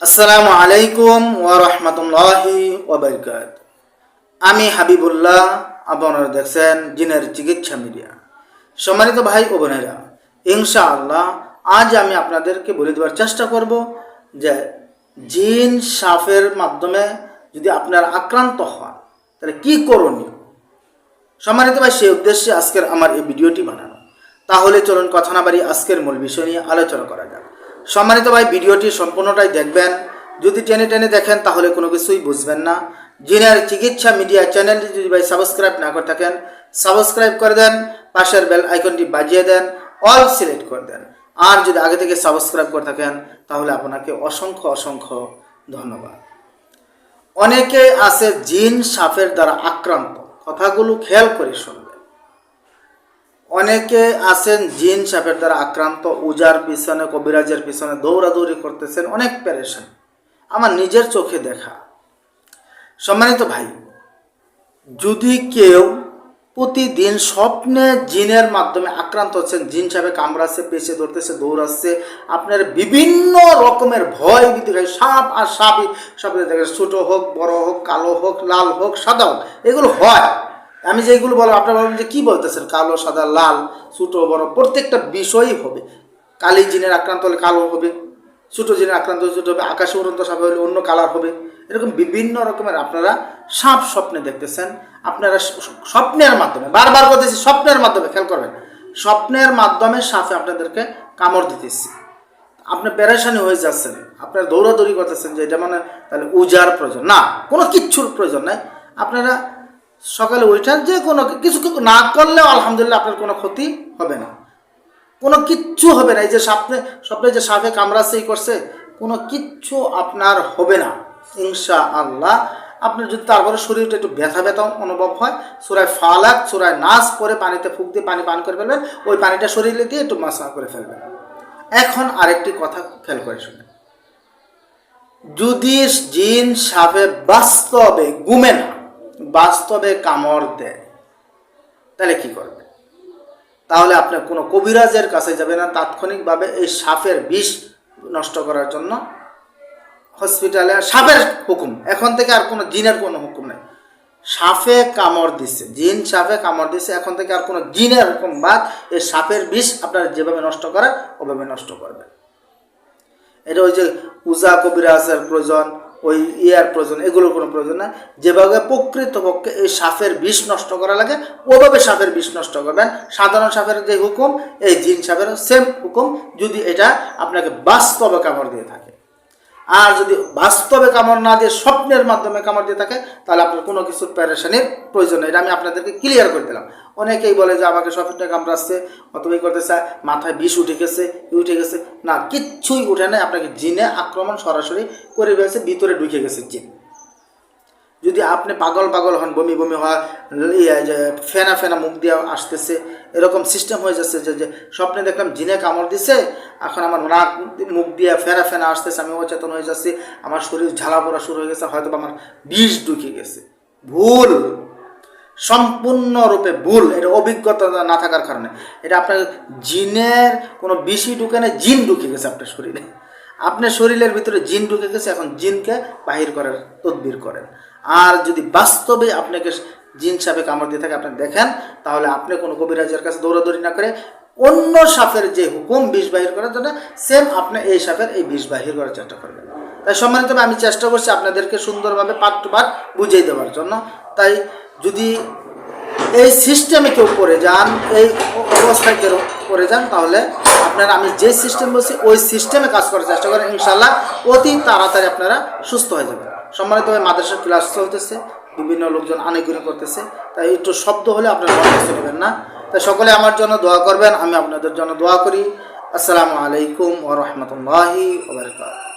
আসসালামু আলাইকুম ওয়া রাহমাতুল্লাহি ওয়া বারাকাতুহু। আমি হাবিবুল্লাহ, আপনারা দেখছেন জিনের চিকিৎসা মিডিয়া। সম্মানিত ভাই ও বোনেরা, ইনশাআল্লাহ আজ আমি আপনাদেরকে বলে দেওয়ার চেষ্টা করব যে জিন সাফের মাধ্যমে যদি আপনার আক্রান্ত হন তাহলে কি করণীয়। সম্মানিত ভাই, সেই উদ্দেশ্যে আজকের আমার এই ভিডিওটি বানানো। তাহলে চলুন কথা না বাড়িয়ে আজকের মূল বিষয় নিয়ে আলোচনা করা যাক। সম্মানিত ভাই, ভিডিওটি সম্পূর্ণটাই দেখবেন। যদি টেনে টেনে দেখেন তাহলে কোনো কিছুই বুঝবেন না। জিনের চিকিৎসা মিডিয়া চ্যানেলটি যদি ভাই সাবস্ক্রাইব না করে থাকেন, সাবস্ক্রাইব করে দেন, পাশের বেল আইকনটি বাজিয়ে দেন, অল সিলেক্ট করে দেন। আর যদি আগে থেকে সাবস্ক্রাইব করে থাকেন তাহলে আপনাকে অসংখ্য অসংখ্য ধন্যবাদ। অনেকে আছে জিন সাপের দ্বারা আক্রান্ত, কথাগুলো খেয়াল করে শুনবেন। অনেকে আছেন জিন সাপের দ্বারা আক্রান্ত, উজার পিছনে কবিরাজের পিছনে দৌড়াদৌড়ি করতেছেন, অনেক পেরেশান, আমার নিজের চোখে দেখা। সম্মানিত ভাই, যদি কেউ প্রতিদিন স্বপ্নে জিনের মাধ্যমে আক্রান্ত হচ্ছেন, জিন সাপে কামড়াচ্ছে, পেছে ধরতেছে, দৌড়াচ্ছে, আপনার বিভিন্ন রকমের ভয় ভীতি হয়, সাপ আর সাপই সাপে দেখেন, ছোট হোক বড় হোক, কালো হোক লাল হোক সাদা হোক, এগুলো হয়। আমি যেগুলো বলবো আপনারা বলবেন যে কী বলতেছেন, কালো সাদা লাল ছোট বড় প্রত্যেকটা বিষয়ই হবে। কালি জিনের আক্রান্ত হলে কালো হবে, ছোটো জিনের আক্রান্ত হলে ছোটো হবে, আকাশে উড়ন্ত সাপ হলে অন্য কালার হবে। এরকম বিভিন্ন রকমের আপনারা সাপ স্বপ্নে দেখতেছেন। আপনারা স্বপ্নের মাধ্যমে, বারবার করতেছি স্বপ্নের মাধ্যমে, খেয়াল করবেন, স্বপ্নের মাধ্যমে সাপে আপনাদেরকে কামড় দিতেছি, আপনি পেরেশানি হয়ে যাচ্ছেন, আপনারা দৌড়াদৌড়ি করতেছেন যে এটা মানে তাহলে উজার প্রয়োজন না, কোনো কিচ্ছুর প্রয়োজন নাই। আপনারা সকালে উঠেন, যে কোনো কিছু না করলেও আলহামদুলিল্লাহ আপনার কোনো ক্ষতি হবে না, কোনো কিচ্ছু হবে না। এই যে স্বপ্নে যে সাপে কামড়াচ্ছে করছে, কোনো কিচ্ছু আপনার হবে না ইনশাআল্লাহ। আপনার যদি তারপরে শরীরটা একটু ব্যথা ব্যথা অনুভব হয়, সূরায়ে ফালাক সূরায়ে নাস পরে পানিতে ফুঁক দিয়ে পানি পান করে ফেলবেন, ওই পানিটা শরীরে দিয়ে একটু মাসাজ করে ফেলবেন। এখন আরেকটি কথা খেয়াল করে শুনে, যদি জিন সাপে বাস্তবে ঘুমে না, বাস্তবে কামড় দেয়, তাহলে কি করবে? তাহলে আপনার কোনো কবিরাজের কাছে যাবে না, তাৎক্ষণিকভাবে এই সাপের বিষ নষ্ট করার জন্য হসপিটালে সাপের হুকুম, এখন থেকে আর কোনো জিনের কোনো হুকুম নেই। সাপে কামড় দিচ্ছে, জিন সাপে কামড় দিচ্ছে, এখন থেকে আর কোনো জিনের হুকুম বাদ, এই সাপের বিষ আপনারা যেভাবে নষ্ট করার ওভাবে নষ্ট করবেন। এটা ওই যে উজা কবিরাজের প্রয়োজন, ওই ইয়ার প্রয়োজন, এগুলোর কোনো প্রয়োজন না। যেভাবে প্রকৃতপক্ষে এই সাপের বিষ নষ্ট করা লাগে ওভাবে সাপের বিষ নষ্ট করবেন। সাধারণ সাপের যে হুকুম, এই জিন সাপেরও সেম হুকুম, যদি এটা আপনাকে বাস্তবে কামড় দিয়ে থাকে। আর যদি বাস্তবে কামড় না দিয়ে স্বপ্নের মাধ্যমে কামড় দিয়ে থাকে, তাহলে আপনার কোনো কিছুর প্যারেশানির প্রয়োজন নেই। এটা আমি আপনাদেরকে ক্লিয়ার করে দিলাম। অনেকেই বলে যে আমাকে স্বপ্নে কামড়াচ্ছে, অথবাই করতে চায়, মাথায় বিষ উঠে গেছে, উঠে গেছে, না, কিচ্ছুই উঠে নাই, আপনাকে জিনে আক্রমণ সরাসরি করে ফেলেছে, ভিতরে ঢুকে গেছে জিন। যদি আপনি পাগল পাগল হন, বমি বমি হয়, যে ফেনা ফেনা মুখ দিয়ে আসতেছে, এরকম সিস্টেম হয়ে যাচ্ছে যে স্বপ্নে দেখলাম জিনে কামড় দিছে, এখন আমার নাক মুখ দিয়ে ফেনা ফেনা আসতেছে, আমি অচেতন হয়ে যাচ্ছি, আমার শরীর ঝালা পড়া শুরু হয়ে গেছে, হয়তো আমার বিষ ঢুকে গেছে। ভুল, সম্পূর্ণরূপে ভুল। এটা অভিজ্ঞতা না থাকার কারণে, এটা আপনার জিনের কোনো বিষই ঢুকে নেই, জিন ঢুকে গেছে আপনার শরীরে। আপনার শরীরের ভিতরে জিন ঢুকে গেছে, এখন জিনকে বাহির করার তদবির করেন। আর যদি বাস্তবে আপনাকে জিন সাপে কামড় দিয়ে থাকে আপনি দেখেন, তাহলে আপনি কোনো কবিরাজের কাছে দৌড়াদৌড়ি না করে অন্য সাপের যে হুকুম বিষ বাহির করার জন্য, সেম আপনি এই সাপের এই বিষ বাহির করার চেষ্টা করবেন। তাই সম্মানিত আমি চেষ্টা করছি আপনাদেরকে সুন্দরভাবে পার্ট টু পার্ট বুঝিয়ে দেওয়ার জন্য। তাই যদি এই সিস্টেমে কেউ পড়ে যান, এই অবস্থায় কেউ পড়ে যান, তাহলে আপনারা আমি যে সিস্টেম বলছি ওই সিস্টেমে কাজ করার চেষ্টা করেন, ইনশাল্লাহ অতি তাড়াতাড়ি আপনারা সুস্থ হয়ে যাবেন। সম্মানিতভাবে মাদ্রাসার ক্লাস চলতেছে, বিভিন্ন লোকজন আনাগুনি করতেছে, তাই একটু শব্দ হলে আপনারা মনে করতে নেবেন না। তাই সকলে আমার জন্য দোয়া করবেন, আমি আপনাদের জন্য দোয়া করি। আসসালামু আলাইকুম ওয়া রাহমাতুল্লাহি ওয়া বারাকাতুহু।